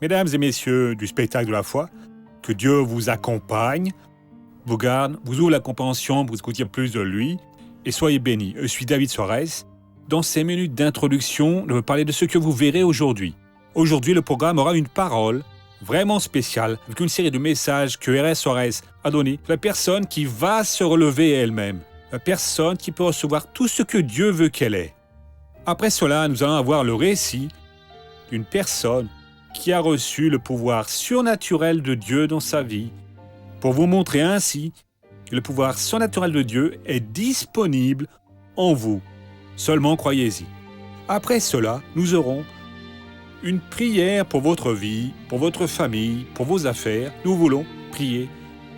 Mesdames et messieurs du spectacle de la foi, que Dieu vous accompagne, vous garde, vous ouvre la compréhension pour écouter plus de lui, et soyez bénis. Je suis David Soares. Dans ces minutes d'introduction, je vais parler de ce que vous verrez aujourd'hui. Aujourd'hui, le programme aura une parole vraiment spéciale, avec une série de messages que R.S. Soares a donné à la personne qui va se relever elle-même, la personne qui peut recevoir tout ce que Dieu veut qu'elle ait. Après cela, nous allons avoir le récit d'une personne qui a reçu le pouvoir surnaturel de Dieu dans sa vie, pour vous montrer ainsi que le pouvoir surnaturel de Dieu est disponible en vous. Seulement croyez-y. Après cela, nous aurons une prière pour votre vie, pour votre famille, pour vos affaires. Nous voulons prier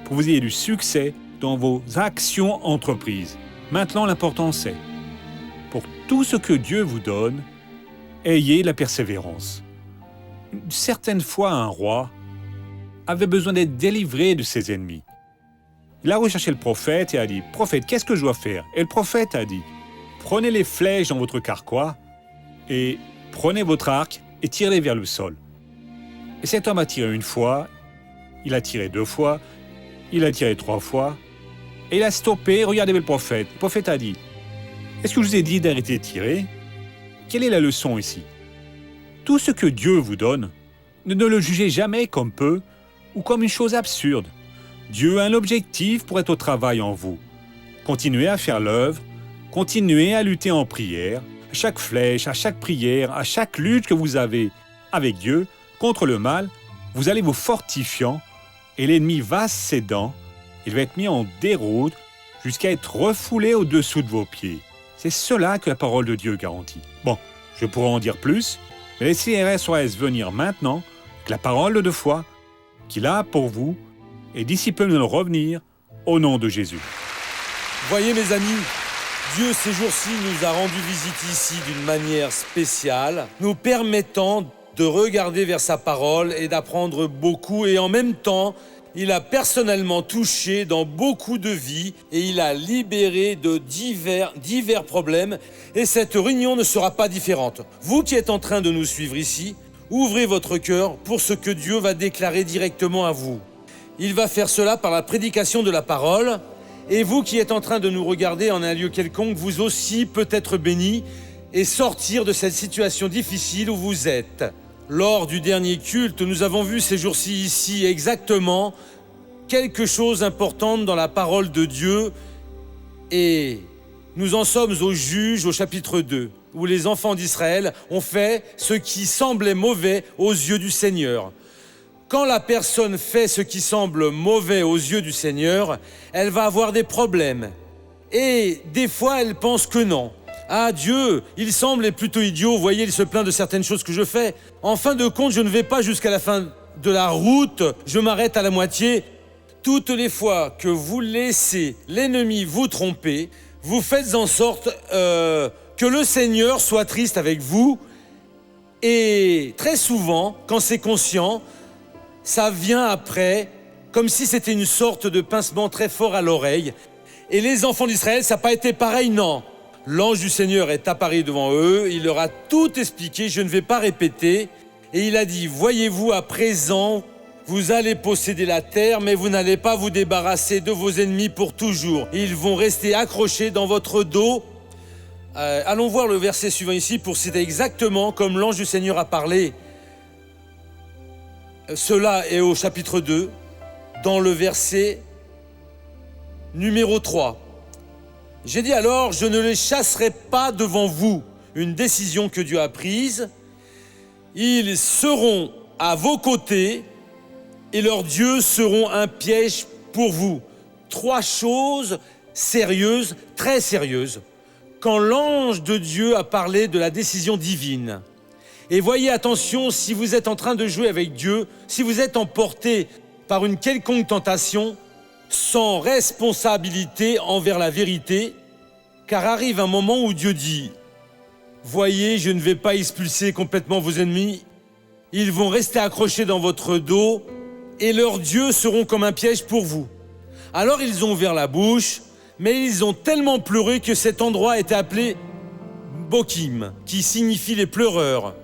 pour que vous ayez du succès dans vos actions entreprises. Maintenant, l'important c'est, pour tout ce que Dieu vous donne, ayez la persévérance. Une certaine fois, un roi avait besoin d'être délivré de ses ennemis. Il a recherché le prophète et a dit « Prophète, qu'est-ce que je dois faire ?» Et le prophète a dit « Prenez les flèches dans votre carquois et prenez votre arc et tirez-les vers le sol. » Et cet homme a tiré une fois, il a tiré 2 fois, il a tiré 3 fois, et il a stoppé. Regardez le prophète. Le prophète a dit « Est-ce que je vous ai dit d'arrêter de tirer ?» Quelle est la leçon ici ? Tout ce que Dieu vous donne, ne le jugez jamais comme peu ou comme une chose absurde. Dieu a un objectif pour être au travail en vous. Continuez à faire l'œuvre, continuez à lutter en prière. À chaque flèche, à chaque prière, à chaque lutte que vous avez avec Dieu contre le mal, vous allez vous fortifiant et l'ennemi va cédant. Il va être mis en déroute jusqu'à être refoulé au-dessous de vos pieds. C'est cela que la parole de Dieu garantit. Bon, je pourrais en dire plus, mais laissez R.S. Soares venir maintenant, avec la parole de foi qu'il a pour vous, et d'ici peu nous revenir au nom de Jésus. Voyez mes amis, Dieu ces jours-ci nous a rendu visite ici d'une manière spéciale, nous permettant de regarder vers sa parole et d'apprendre beaucoup, et en même temps, il a personnellement touché dans beaucoup de vies et il a libéré de divers problèmes, et cette réunion ne sera pas différente. Vous qui êtes en train de nous suivre ici, ouvrez votre cœur pour ce que Dieu va déclarer directement à vous. Il va faire cela par la prédication de la parole, et vous qui êtes en train de nous regarder en un lieu quelconque, vous aussi peut être bénis et sortir de cette situation difficile où vous êtes. Lors du dernier culte, nous avons vu ces jours-ci ici exactement quelque chose d'important dans la parole de Dieu, et nous en sommes aux Juges au chapitre 2, où les enfants d'Israël ont fait ce qui semblait mauvais aux yeux du Seigneur. Quand la personne fait ce qui semble mauvais aux yeux du Seigneur, elle va avoir des problèmes. Et des fois, elle pense que non. Ah, Dieu, il semble plutôt idiot, vous voyez, il se plaint de certaines choses que je fais. En fin de compte, je ne vais pas jusqu'à la fin de la route, je m'arrête à la moitié. Toutes les fois que vous laissez l'ennemi vous tromper, vous faites en sorte que le Seigneur soit triste avec vous. Et très souvent, quand c'est conscient, ça vient après, comme si c'était une sorte de pincement très fort à l'oreille. Et les enfants d'Israël, ça n'a pas été pareil, non. L'ange du Seigneur est apparu devant eux, il leur a tout expliqué, je ne vais pas répéter. Et il a dit, voyez-vous, à présent, vous allez posséder la terre, mais vous n'allez pas vous débarrasser de vos ennemis pour toujours. Ils vont rester accrochés dans votre dos. Allons voir le verset suivant ici pour citer exactement comme l'ange du Seigneur a parlé. Cela est au chapitre 2, dans le verset numéro 3. J'ai dit alors, je ne les chasserai pas devant vous, une décision que Dieu a prise. Ils seront à vos côtés et leurs dieux seront un piège pour vous. 3 choses sérieuses, très sérieuses, quand l'ange de Dieu a parlé de la décision divine. Et voyez, attention, si vous êtes en train de jouer avec Dieu, si vous êtes emporté par une quelconque tentation, sans responsabilité envers la vérité, car arrive un moment où Dieu dit « Voyez, je ne vais pas expulser complètement vos ennemis, ils vont rester accrochés dans votre dos et leurs dieux seront comme un piège pour vous. » Alors ils ont ouvert la bouche, mais ils ont tellement pleuré que cet endroit était appelé Bokim, qui signifie les pleureurs.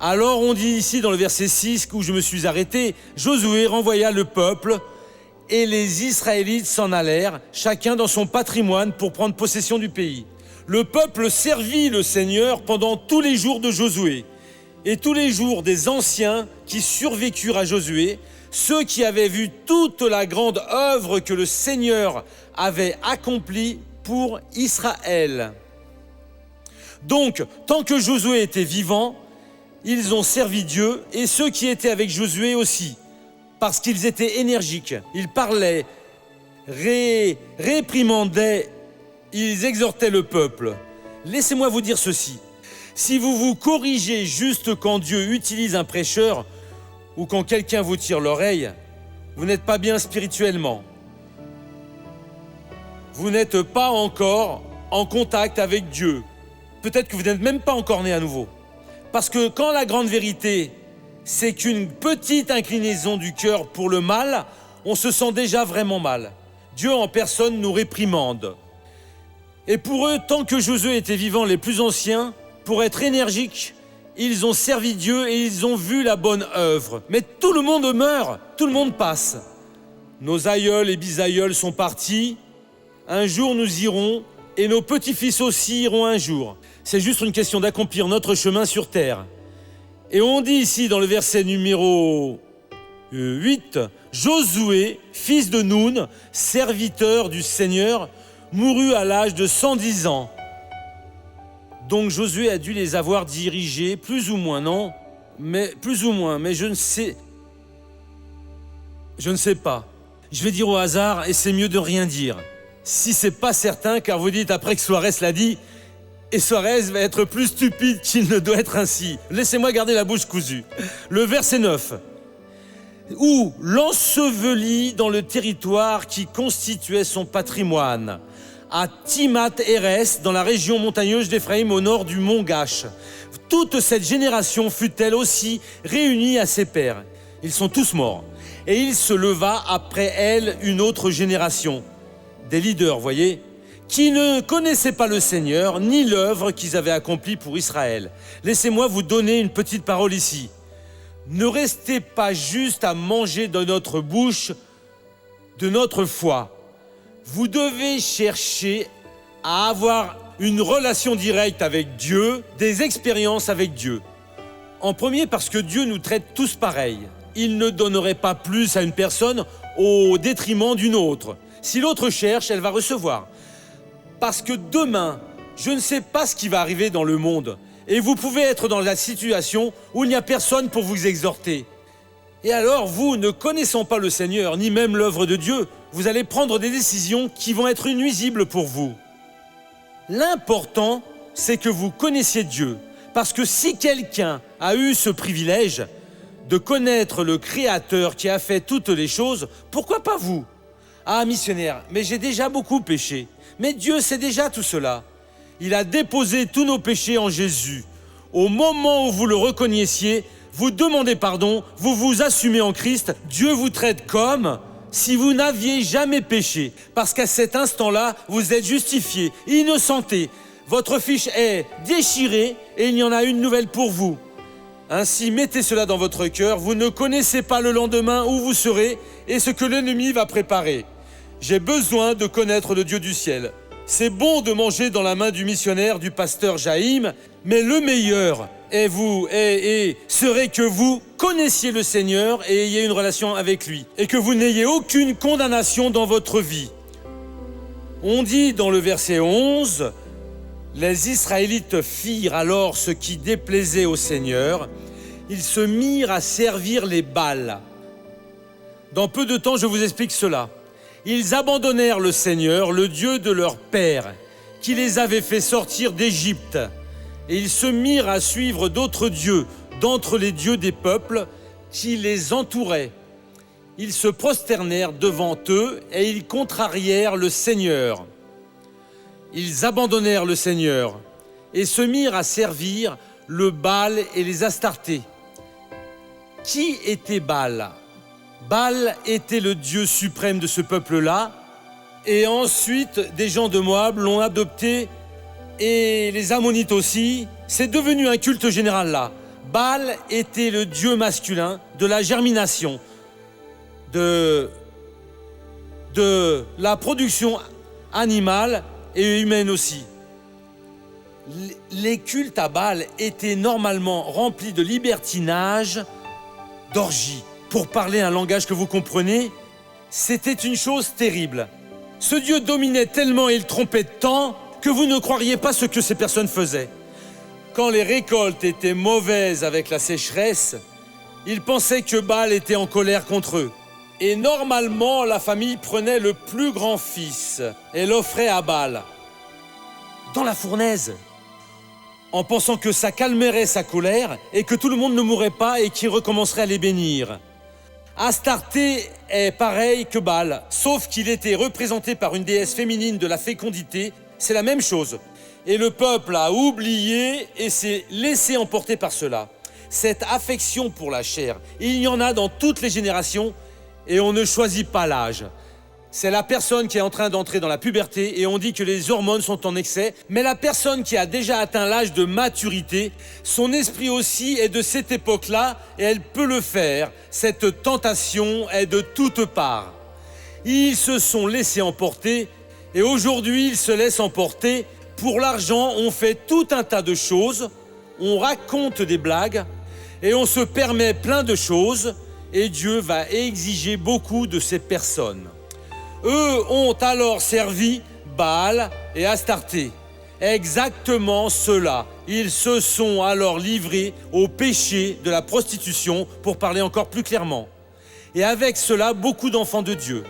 Alors on dit ici dans le verset 6 où je me suis arrêté, Josué renvoya le peuple et les Israélites s'en allèrent, chacun dans son patrimoine pour prendre possession du pays. Le peuple servit le Seigneur pendant tous les jours de Josué et tous les jours des anciens qui survécurent à Josué, ceux qui avaient vu toute la grande œuvre que le Seigneur avait accomplie pour Israël. Donc, tant que Josué était vivant, ils ont servi Dieu et ceux qui étaient avec Josué aussi, parce qu'ils étaient énergiques. Ils parlaient, réprimandaient, ils exhortaient le peuple. Laissez-moi vous dire ceci. Si vous vous corrigez juste quand Dieu utilise un prêcheur ou quand quelqu'un vous tire l'oreille, vous n'êtes pas bien spirituellement. Vous n'êtes pas encore en contact avec Dieu. Peut-être que vous n'êtes même pas encore né à nouveau. Parce que quand la grande vérité, c'est qu'une petite inclinaison du cœur pour le mal, on se sent déjà vraiment mal. Dieu en personne nous réprimande. Et pour eux, tant que Josué était vivant, les plus anciens, pour être énergiques, ils ont servi Dieu et ils ont vu la bonne œuvre. Mais tout le monde meurt, tout le monde passe. Nos aïeuls et bisaïeuls sont partis. Un jour nous irons et nos petits-fils aussi iront un jour. C'est juste une question d'accomplir notre chemin sur terre. Et on dit ici dans le verset numéro 8, Josué, fils de Noun, serviteur du Seigneur, mourut à l'âge de 110 ans. Donc Josué a dû les avoir dirigés, plus ou moins, non? Mais je ne sais pas. Je vais dire au hasard et c'est mieux de rien dire. Si c'est pas certain, car vous dites après que Suarez l'a dit, et Suarez va être plus stupide qu'il ne doit être ainsi. Laissez-moi garder la bouche cousue. Le verset 9. Où l'ensevelit dans le territoire qui constituait son patrimoine, à Timath-Hérès, dans la région montagneuse d'Éphraïm, au nord du mont Gash. Toute cette génération fut-elle aussi réunie à ses pères. Ils sont tous morts. Et il se leva après elle une autre génération. Des leaders, voyez, qui ne connaissaient pas le Seigneur, ni l'œuvre qu'ils avaient accomplie pour Israël. Laissez-moi vous donner une petite parole ici. Ne restez pas juste à manger de notre bouche, de notre foi. Vous devez chercher à avoir une relation directe avec Dieu, des expériences avec Dieu. En premier, parce que Dieu nous traite tous pareil. Il ne donnerait pas plus à une personne au détriment d'une autre. Si l'autre cherche, elle va recevoir. Parce que demain, je ne sais pas ce qui va arriver dans le monde. Et vous pouvez être dans la situation où il n'y a personne pour vous exhorter. Et alors, vous, ne connaissant pas le Seigneur, ni même l'œuvre de Dieu, vous allez prendre des décisions qui vont être nuisibles pour vous. L'important, c'est que vous connaissiez Dieu. Parce que si quelqu'un a eu ce privilège de connaître le Créateur qui a fait toutes les choses, pourquoi pas vous? Ah, missionnaire, mais j'ai déjà beaucoup péché. Mais Dieu sait déjà tout cela. Il a déposé tous nos péchés en Jésus. Au moment où vous le reconnaissiez, vous demandez pardon, vous vous assumez en Christ, Dieu vous traite comme si vous n'aviez jamais péché. Parce qu'à cet instant-là, vous êtes justifié, innocenté. Votre fiche est déchirée et il y en a une nouvelle pour vous. Ainsi, mettez cela dans votre cœur. Vous ne connaissez pas le lendemain où vous serez et ce que l'ennemi va préparer. J'ai besoin de connaître le Dieu du ciel. C'est bon de manger dans la main du missionnaire, du pasteur Jaïm, mais le meilleur serait que vous connaissiez le Seigneur et ayez une relation avec lui, et que vous n'ayez aucune condamnation dans votre vie. On dit dans le verset 11, « Les Israélites firent alors ce qui déplaisait au Seigneur, ils se mirent à servir les Baals. » Dans peu de temps, je vous explique cela. Ils abandonnèrent le Seigneur, le Dieu de leur père, qui les avait fait sortir d'Égypte. Et ils se mirent à suivre d'autres dieux, d'entre les dieux des peuples qui les entouraient. Ils se prosternèrent devant eux et ils contrarièrent le Seigneur. Ils abandonnèrent le Seigneur et se mirent à servir le Baal et les Astartés. Qui était Baal ? Baal était le dieu suprême de ce peuple-là, et ensuite des gens de Moab l'ont adopté, et les Ammonites aussi. C'est devenu un culte général là. Baal était le dieu masculin de la germination, de la production animale et humaine aussi. Les cultes à Baal étaient normalement remplis de libertinage, d'orgie. Pour parler un langage que vous comprenez, c'était une chose terrible. Ce dieu dominait tellement et il trompait tant que vous ne croiriez pas ce que ces personnes faisaient. Quand les récoltes étaient mauvaises avec la sécheresse, ils pensaient que Baal était en colère contre eux. Et normalement, la famille prenait le plus grand fils et l'offrait à Baal, dans la fournaise, en pensant que ça calmerait sa colère et que tout le monde ne mourrait pas et qu'il recommencerait à les bénir. Astarté est pareil que Baal, sauf qu'il était représenté par une déesse féminine de la fécondité. C'est la même chose. Et le peuple a oublié et s'est laissé emporter par cela. Cette affection pour la chair, il y en a dans toutes les générations et on ne choisit pas l'âge. C'est la personne qui est en train d'entrer dans la puberté et on dit que les hormones sont en excès, mais la personne qui a déjà atteint l'âge de maturité, son esprit aussi est de cette époque-là et elle peut le faire. Cette tentation est de toutes parts. Ils se sont laissés emporter et aujourd'hui ils se laissent emporter. Pour l'argent, on fait tout un tas de choses, on raconte des blagues et on se permet plein de choses et Dieu va exiger beaucoup de ces personnes. Eux ont alors servi Baal et Astarté. Exactement cela. Ils se sont alors livrés au péché de la prostitution, pour parler encore plus clairement. Et avec cela, beaucoup d'enfants de Dieu.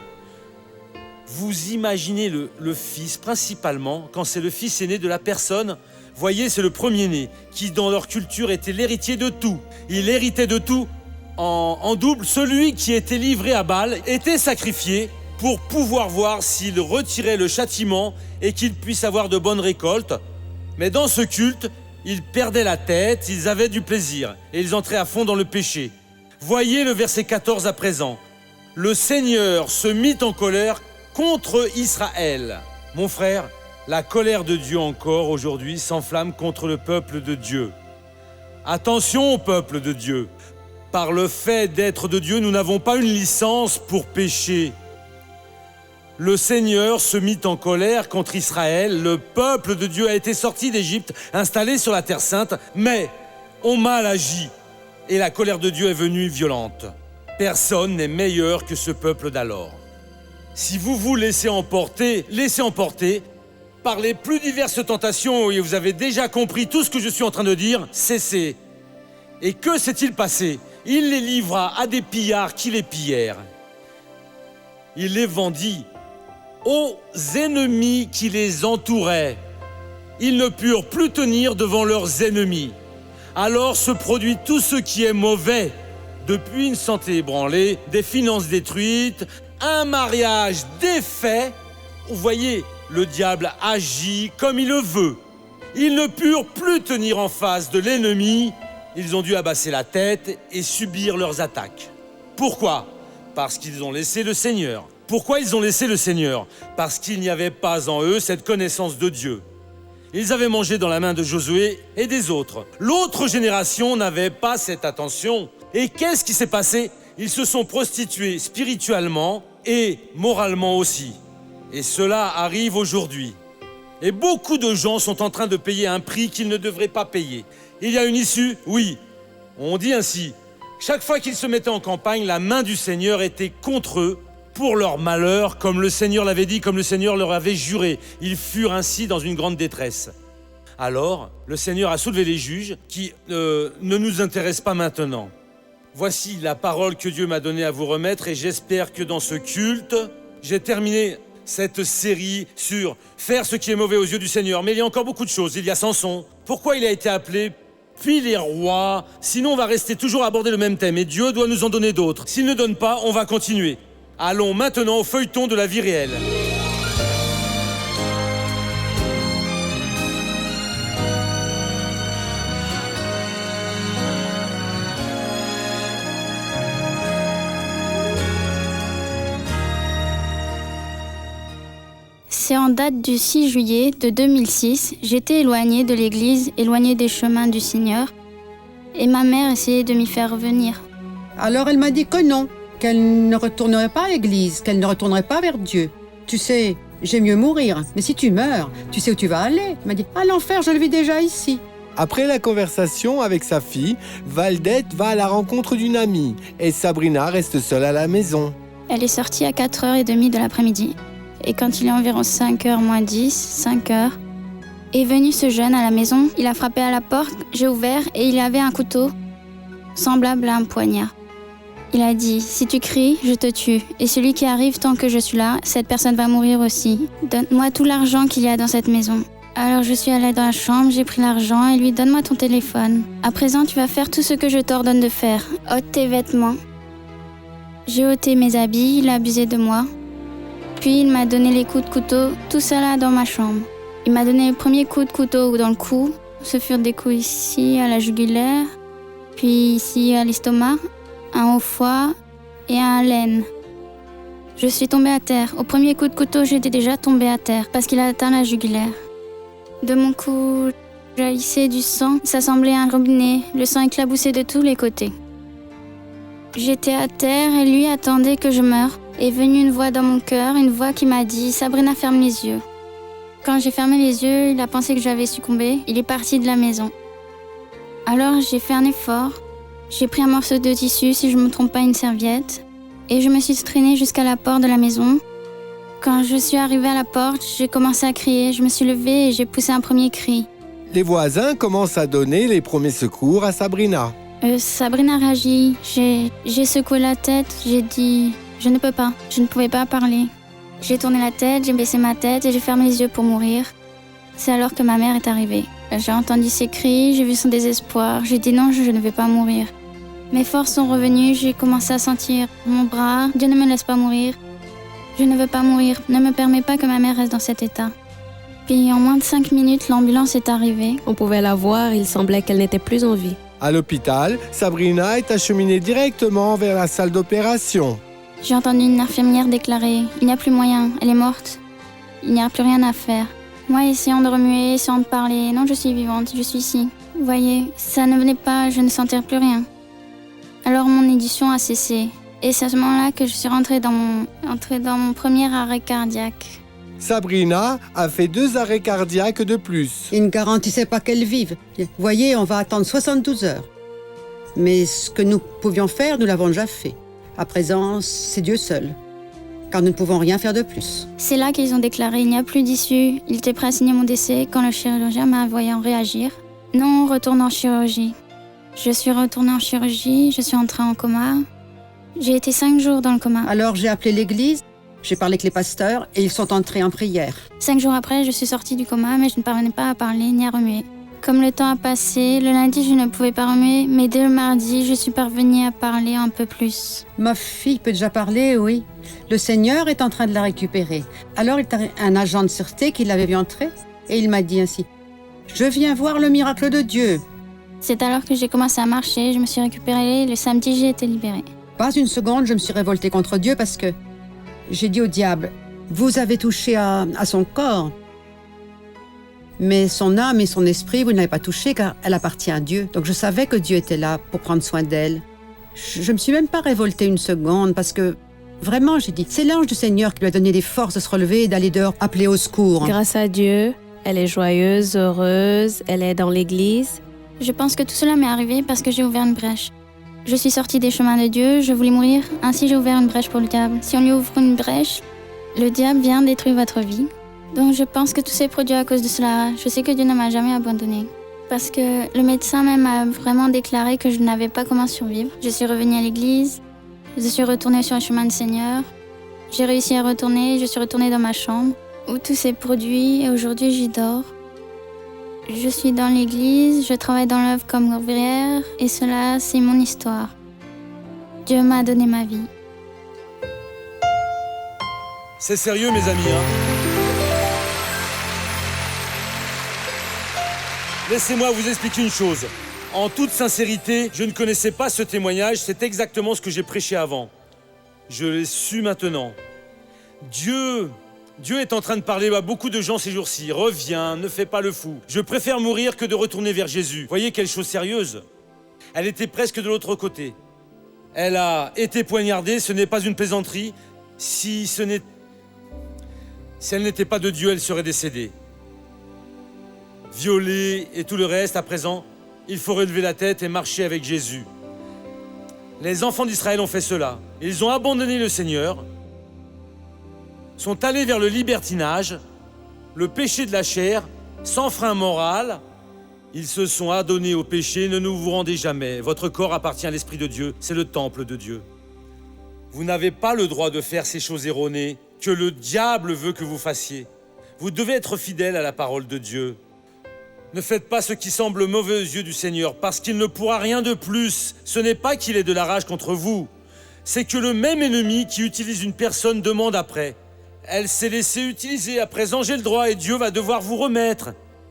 Vous imaginez le fils, principalement, quand c'est le fils aîné de la personne, voyez, c'est le premier-né, qui dans leur culture était l'héritier de tout. Il héritait de tout en double. Celui qui était livré à Baal était sacrifié pour pouvoir voir s'il retirait le châtiment et qu'il puisse avoir de bonnes récoltes. Mais dans ce culte, ils perdaient la tête, ils avaient du plaisir et ils entraient à fond dans le péché. Voyez le verset 14 à présent. Le Seigneur se mit en colère contre Israël. Mon frère, la colère de Dieu encore aujourd'hui s'enflamme contre le peuple de Dieu. Attention au peuple de Dieu. Par le fait d'être de Dieu, nous n'avons pas une licence pour pécher. Le Seigneur se mit en colère contre Israël. Le peuple de Dieu a été sorti d'Égypte, installé sur la Terre Sainte, mais ont mal agi. Et la colère de Dieu est venue violente. Personne n'est meilleur que ce peuple d'alors. Si vous vous laissez emporter par les plus diverses tentations et vous avez déjà compris tout ce que je suis en train de dire, cessez. Et que s'est-il passé? Il les livra à des pillards qui les pillèrent. Il les vendit aux ennemis qui les entouraient. Ils ne purent plus tenir devant leurs ennemis. Alors se produit tout ce qui est mauvais, depuis une santé ébranlée, des finances détruites, un mariage défait. Vous voyez, le diable agit comme il le veut. Ils ne purent plus tenir en face de l'ennemi. Ils ont dû abaisser la tête et subir leurs attaques. Pourquoi? Parce qu'ils ont laissé le Seigneur. Pourquoi ils ont laissé le Seigneur? Parce qu'il n'y avait pas en eux cette connaissance de Dieu. Ils avaient mangé dans la main de Josué et des autres. L'autre génération n'avait pas cette attention. Et qu'est-ce qui s'est passé? Ils se sont prostitués spirituellement et moralement aussi. Et cela arrive aujourd'hui. Et beaucoup de gens sont en train de payer un prix qu'ils ne devraient pas payer. Il y a une issue? Oui. On dit ainsi. Chaque fois qu'ils se mettaient en campagne, la main du Seigneur était contre eux pour leur malheur, comme le Seigneur l'avait dit, comme le Seigneur leur avait juré. Ils furent ainsi dans une grande détresse. Alors, le Seigneur a soulevé les juges qui ne nous intéressent pas maintenant. Voici la parole que Dieu m'a donnée à vous remettre et j'espère que dans ce culte, j'ai terminé cette série sur faire ce qui est mauvais aux yeux du Seigneur. Mais il y a encore beaucoup de choses. Il y a Samson. Pourquoi il a été appelé? Puis les rois. Sinon, on va rester toujours à aborder le même thème et Dieu doit nous en donner d'autres. S'il ne donne pas, on va continuer. Allons maintenant au feuilleton de la vie réelle. C'est en date du 6 juillet de 2006, j'étais éloignée de l'église, éloignée des chemins du Seigneur. Et ma mère essayait de m'y faire revenir. Alors elle m'a dit que non, qu'elle ne retournerait pas à l'église, qu'elle ne retournerait pas vers Dieu. Tu sais, j'aime mieux mourir, mais si tu meurs, tu sais où tu vas aller. Elle m'a dit, à l'enfer, je le vis déjà ici. Après la conversation avec sa fille, Valdette va à la rencontre d'une amie et Sabrina reste seule à la maison. Elle est sortie à 4h30 de l'après-midi. Et quand il est environ 5h moins 10, 5h, est venu ce jeune à la maison. Il a frappé à la porte, j'ai ouvert et il avait un couteau semblable à un poignard. Il a dit, si tu cries, je te tue. Et celui qui arrive tant que je suis là, cette personne va mourir aussi. Donne-moi tout l'argent qu'il y a dans cette maison. Alors je suis allée dans la chambre, j'ai pris l'argent et lui, donne-moi ton téléphone. À présent, tu vas faire tout ce que je t'ordonne de faire. Ôte tes vêtements. J'ai ôté mes habits, il a abusé de moi. Puis il m'a donné les coups de couteau, tout ça là dans ma chambre. Il m'a donné le premier coup de couteau dans le cou. Ce furent des coups ici à la jugulaire, puis ici à l'estomac, un au foie et un à l'aine. Je suis tombée à terre. Au premier coup de couteau, j'étais déjà tombée à terre parce qu'il a atteint la jugulaire. De mon cou, jaillissait du sang. Ça semblait un robinet. Le sang éclaboussait de tous les côtés. J'étais à terre et lui attendait que je meure. Est venue une voix dans mon cœur, une voix qui m'a dit « Sabrina, ferme les yeux ». Quand j'ai fermé les yeux, il a pensé que j'avais succombé. Il est parti de la maison. Alors j'ai fait un effort. J'ai pris un morceau de tissu, si je ne me trompe pas, une serviette. Et je me suis traînée jusqu'à la porte de la maison. Quand je suis arrivée à la porte, j'ai commencé à crier. Je me suis levée et j'ai poussé un premier cri. Les voisins commencent à donner les premiers secours à Sabrina. Sabrina réagit. J'ai secoué la tête. J'ai dit « Je ne peux pas ». Je ne pouvais pas parler. J'ai tourné la tête, j'ai baissé ma tête et j'ai fermé les yeux pour mourir. C'est alors que ma mère est arrivée. J'ai entendu ses cris, j'ai vu son désespoir. J'ai dit non, je ne vais pas mourir. Mes forces sont revenues, j'ai commencé à sentir mon bras. Dieu ne me laisse pas mourir. Je ne veux pas mourir. Ne me permets pas que ma mère reste dans cet état. Puis en moins de 5 minutes, l'ambulance est arrivée. On pouvait la voir, il semblait qu'elle n'était plus en vie. À l'hôpital, Sabrina est acheminée directement vers la salle d'opération. J'ai entendu une infirmière déclarer « Il n'y a plus moyen, elle est morte. Il n'y a plus rien à faire. » Moi, essayant de remuer, essayant de parler, « Non, je suis vivante, je suis ici. » Vous voyez, ça ne venait pas, je ne sentais plus rien. Alors mon édition a cessé. Et c'est à ce moment-là que je suis entrée dans mon premier arrêt cardiaque. Sabrina a fait 2 arrêts cardiaques de plus. Il ne garantissait pas qu'elle vive. Vous voyez, on va attendre 72 heures. Mais ce que nous pouvions faire, nous l'avons déjà fait. À présent, c'est Dieu seul, car nous ne pouvons rien faire de plus. C'est là qu'ils ont déclaré il n'y a plus d'issue. Il était prêt à signer mon décès quand le chirurgien m'a voyant réagir. Non, retourne en chirurgie. Je suis retournée en chirurgie, je suis entrée en coma. J'ai été 5 jours dans le coma. Alors j'ai appelé l'église, j'ai parlé avec les pasteurs et ils sont entrés en prière. 5 jours après, je suis sortie du coma, mais je ne parvenais pas à parler ni à remuer. Comme le temps a passé, le lundi, je ne pouvais pas remuer, mais dès le mardi, je suis parvenue à parler un peu plus. Ma fille peut déjà parler, oui. Le Seigneur est en train de la récupérer. Alors, il y a un agent de sûreté qui l'avait vu entrer et il m'a dit ainsi « Je viens voir le miracle de Dieu ». C'est alors que j'ai commencé à marcher, je me suis récupérée, le samedi, j'ai été libérée. Pas une seconde, je me suis révoltée contre Dieu parce que j'ai dit au diable « Vous avez touché à son corps ». Mais son âme et son esprit, vous ne l'avez pas touché car elle appartient à Dieu. Donc je savais que Dieu était là pour prendre soin d'elle. Je me suis même pas révoltée une seconde parce que vraiment, j'ai dit, c'est l'ange du Seigneur qui lui a donné les forces de se relever et d'aller dehors appeler au secours. Grâce à Dieu, elle est joyeuse, heureuse, elle est dans l'église. Je pense que tout cela m'est arrivé parce que j'ai ouvert une brèche. Je suis sortie des chemins de Dieu, je voulais mourir, ainsi j'ai ouvert une brèche pour le diable. Si on lui ouvre une brèche, le diable vient détruire votre vie. Donc je pense que tout s'est produit à cause de cela. Je sais que Dieu ne m'a jamais abandonnée. Parce que le médecin même a vraiment déclaré que je n'avais pas comment survivre. Je suis revenue à l'église, je suis retournée sur le chemin du Seigneur. J'ai réussi à retourner, je suis retournée dans ma chambre où tout s'est produit et aujourd'hui j'y dors. Je suis dans l'église, je travaille dans l'œuvre comme ouvrière et cela c'est mon histoire. Dieu m'a donné ma vie. C'est sérieux mes amis, hein? Laissez-moi vous expliquer une chose. En toute sincérité, je ne connaissais pas ce témoignage, c'est exactement ce que j'ai prêché avant. Je l'ai su maintenant. Dieu est en train de parler à beaucoup de gens ces jours-ci. Reviens, ne fais pas le fou. Je préfère mourir que de retourner vers Jésus. Voyez quelle chose sérieuse. Elle était presque de l'autre côté. Elle a été poignardée, ce n'est pas une plaisanterie. Si elle n'était pas de Dieu, elle serait décédée. Violée et tout le reste, à présent, il faut relever la tête et marcher avec Jésus. Les enfants d'Israël ont fait cela. Ils ont abandonné le Seigneur, sont allés vers le libertinage, le péché de la chair, sans frein moral. Ils se sont adonnés au péché, ne nous vous rendez jamais. Votre corps appartient à l'Esprit de Dieu, c'est le temple de Dieu. Vous n'avez pas le droit de faire ces choses erronées que le diable veut que vous fassiez. Vous devez être fidèle à la parole de Dieu. Ne faites pas ce qui semble mauvais aux yeux du Seigneur, parce qu'il ne pourra rien de plus. Ce n'est pas qu'il ait de la rage contre vous, c'est que le même ennemi qui utilise une personne demande après. Elle s'est laissée utiliser, à présent j'ai le droit et Dieu va devoir vous remettre.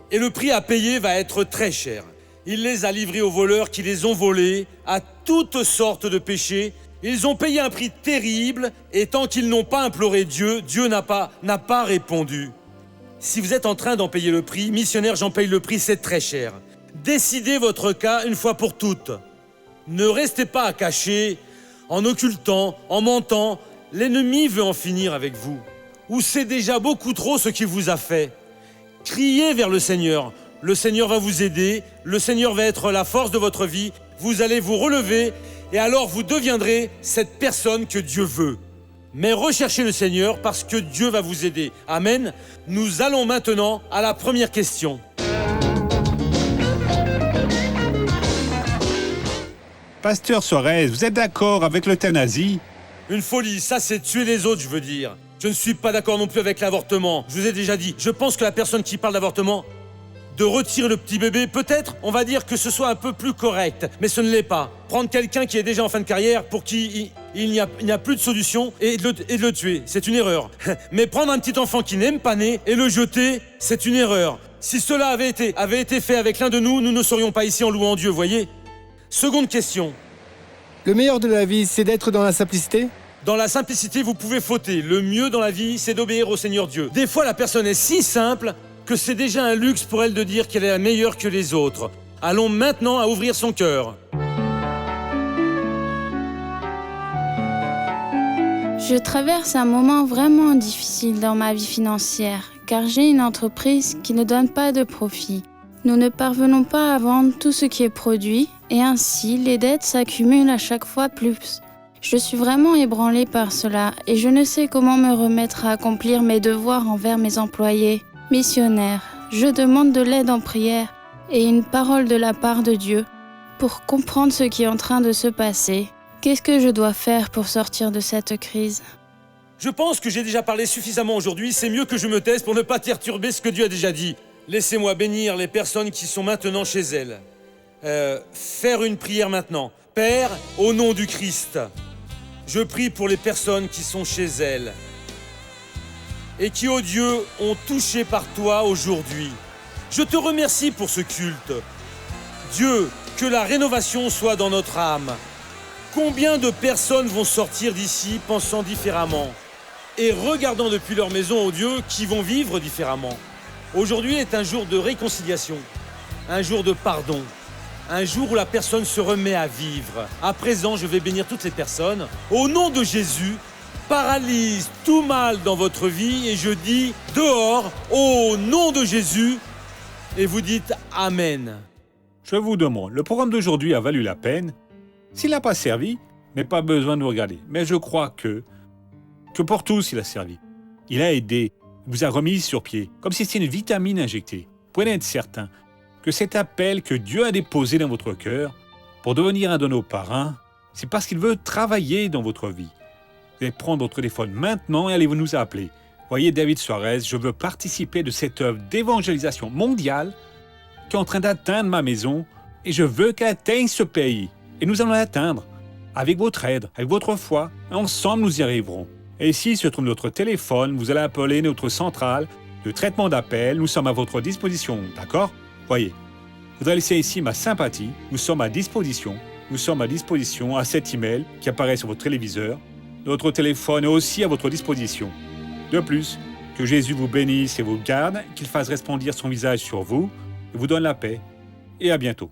Et le prix à payer va être très cher. Il les a livrés aux voleurs qui les ont volés, à toutes sortes de péchés. Ils ont payé un prix terrible, et tant qu'ils n'ont pas imploré Dieu, Dieu n'a pas répondu. Si vous êtes en train d'en payer le prix, missionnaire, j'en paye le prix, c'est très cher. Décidez votre cas une fois pour toutes. Ne restez pas à cacher, en occultant, en mentant. L'ennemi veut en finir avec vous. Ou c'est déjà beaucoup trop ce qu'il vous a fait. Criez vers le Seigneur. Le Seigneur va vous aider. Le Seigneur va être la force de votre vie. Vous allez vous relever et alors vous deviendrez cette personne que Dieu veut. Mais recherchez le Seigneur parce que Dieu va vous aider. Amen. Nous allons maintenant à la première question. Pasteur Sorez, vous êtes d'accord avec l'euthanasie? Une folie, ça c'est tuer les autres, je veux dire. Je ne suis pas d'accord non plus avec l'avortement. Je vous ai déjà dit, je pense que la personne qui parle d'avortement, de retirer le petit bébé, peut-être, on va dire que ce soit un peu plus correct, mais ce ne l'est pas. Prendre quelqu'un qui est déjà en fin de carrière, pour qui il n'y a plus de solution, et de le tuer, c'est une erreur. Mais prendre un petit enfant qui n'est même pas né et le jeter, c'est une erreur. Si cela avait été fait avec l'un de nous, nous ne serions pas ici en louant Dieu, voyez. Seconde question. Le meilleur de la vie, c'est d'être dans la simplicité? Dans la simplicité, vous pouvez fauter. Le mieux dans la vie, c'est d'obéir au Seigneur Dieu. Des fois, la personne est si simple que c'est déjà un luxe pour elle de dire qu'elle est la meilleure que les autres. Allons maintenant à ouvrir son cœur. Je traverse un moment vraiment difficile dans ma vie financière, car j'ai une entreprise qui ne donne pas de profit. Nous ne parvenons pas à vendre tout ce qui est produit, et ainsi les dettes s'accumulent à chaque fois plus. Je suis vraiment ébranlée par cela, et je ne sais comment me remettre à accomplir mes devoirs envers mes employés. Missionnaire, je demande de l'aide en prière et une parole de la part de Dieu pour comprendre ce qui est en train de se passer. Qu'est-ce que je dois faire pour sortir de cette crise? Je pense que j'ai déjà parlé suffisamment aujourd'hui, c'est mieux que je me taise pour ne pas perturber ce que Dieu a déjà dit. Laissez-moi bénir les personnes qui sont maintenant chez elles. Faire une prière maintenant. Père, au nom du Christ, je prie pour les personnes qui sont chez elles et qui, ô Dieu, ont touché par toi aujourd'hui. Je te remercie pour ce culte. Dieu, que la rénovation soit dans notre âme. Combien de personnes vont sortir d'ici pensant différemment et regardant depuis leur maison, ô Dieu, qui vont vivre différemment. Aujourd'hui est un jour de réconciliation, un jour de pardon, un jour où la personne se remet à vivre. À présent, je vais bénir toutes les personnes. Au nom de Jésus, paralyse tout mal dans votre vie et je dis dehors, au nom de Jésus, et vous dites Amen. Je vous demande, le programme d'aujourd'hui a valu la peine? S'il n'a pas servi, mais pas besoin de vous regarder. Mais je crois que pour tous, il a servi. Il a aidé, vous a remis sur pied, comme si c'était une vitamine injectée. Vous pouvez être certain que cet appel que Dieu a déposé dans votre cœur pour devenir un de nos parrains, c'est parce qu'il veut travailler dans votre vie. Vous allez prendre votre téléphone maintenant et allez-vous nous appeler. Voyez David Suarez, je veux participer de cette œuvre d'évangélisation mondiale qui est en train d'atteindre ma maison et je veux qu'elle atteigne ce pays. Et nous allons l'atteindre avec votre aide, avec votre foi. Ensemble, nous y arriverons. Et ici se trouve notre téléphone. Vous allez appeler notre centrale de traitement d'appel. Nous sommes à votre disposition, d'accord? Voyez, je voudrais laisser ici ma sympathie. Nous sommes à disposition. Nous sommes à disposition à cet email qui apparaît sur votre téléviseur. Notre téléphone est aussi à votre disposition. De plus, que Jésus vous bénisse et vous garde, qu'il fasse resplendir son visage sur vous et vous donne la paix. Et à bientôt.